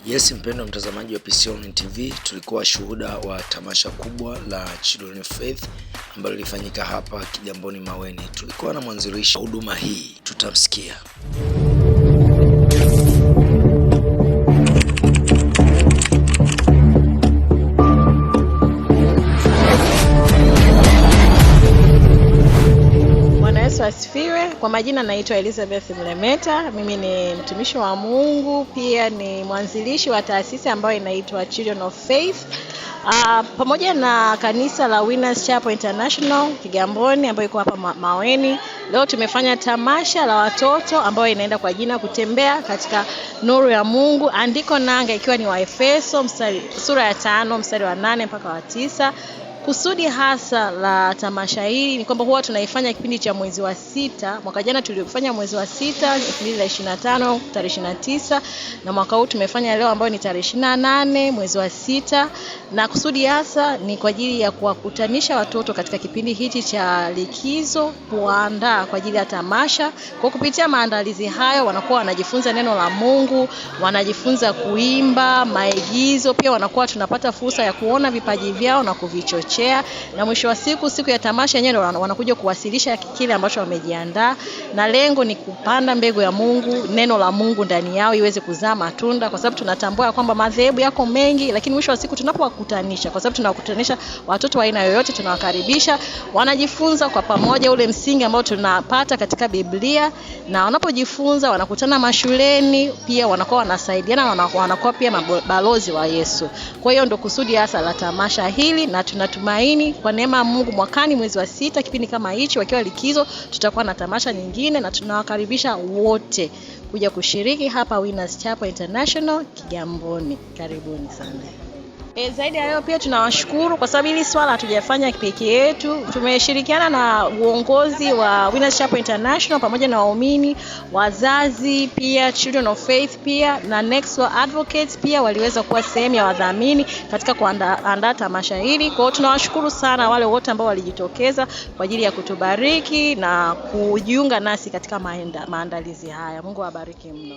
Yes, mpendwa mtazamaji wa PC Online TV, tulikuwa shuhuda wa tamasha kubwa la Children of Faith ambalo lilifanyika hapa Kigamboni Maweni. Tulikuwa na mwanzilishi huduma hii, tutamsikia. Asifiwe. Kwa majina naitwa Elizabeth Mlemeta. Mimi ni mtumishi wa Mungu, pia ni mwanzilishi wa taasisi ambayo inaitwa Children of Faith. Pamoja na kanisa la Winners Chapel International Kigamboni ambayo iko hapa Maweni. Leo tumefanya tamasha la watoto ambayo inaenda kwa jina kutembea katika nuru ya Mungu. Andiko nanga ikiwa ni Waefeso sura ya 5 mstari wa 8 mpaka wa 9. Kusudi hasa la tamasha hili ni kwamba huwa tunaifanya kipindi cha mwezi wa 6. Mwaka jana tulifanya mwezi wa 6 2025 tarehe 29, na mwaka huu tumefanya leo ambayo ni tarehe 28 mwezi wa 6, na kusudi hasa ni kwa ajili ya kuwakutanisha watoto katika kipindi hiki cha likizo, kuandaa kwa ajili ya tamasha. Kwa kupitia maandalizi hayo wanakuwa wanajifunza neno la Mungu, wanajifunza kuimba, maigizo, pia wanakuwa tunapata fursa ya kuona vipaji vyao na kuvichochea. Na mwisho wa siku ya tamasha yenyewe wanakuja kuwasilisha kile ambacho wamejiandaa, na lengo ni kupanda mbegu ya Mungu, neno la Mungu ndani yao iweze kuzaa matunda, kwa sababu tunatambua kwamba madhehebu yako mengi, lakini mwisho wa siku tunapowakutanisha, kwa sababu tunawakutanisha watoto wa aina yoyote, tunawakaribisha, wanajifunza kwa pamoja ule msingi ambao tunapata katika Biblia, na wanapojifunza wanakutana mashuleni, pia wanakuwa wanasaidiana na wanakuwa pia mabalozi wa Yesu. Kwa hiyo ndio kusudi hasa la tamasha hili, na tunatumaini kwa neema ya Mungu mwakani mwezi wa 6 kipindi kama hichi wakiwa likizo tutakuwa na tamasha nyingine, na tunawakaribisha wote kuja kushiriki hapa Winners Chapel International Kigamboni. Karibuni sana. Zaidi ya leo pia tunawashukuru kwa sababu hili swala hatujafanya peke yetu. Tumeshirikiana na uongozi wa Winners Chapel International pamoja na waumini, wazazi, pia Children of Faith, pia na Nextdoor Advocates pia waliweza kuwa sehemu ya wadhamini katika kuandaa tamasha hili. Kwa hiyo tunawashukuru sana wale wote ambao walijitokeza kwa ajili ya kutubariki na kujiunga nasi katika maandalizi haya. Mungu awabariki mno.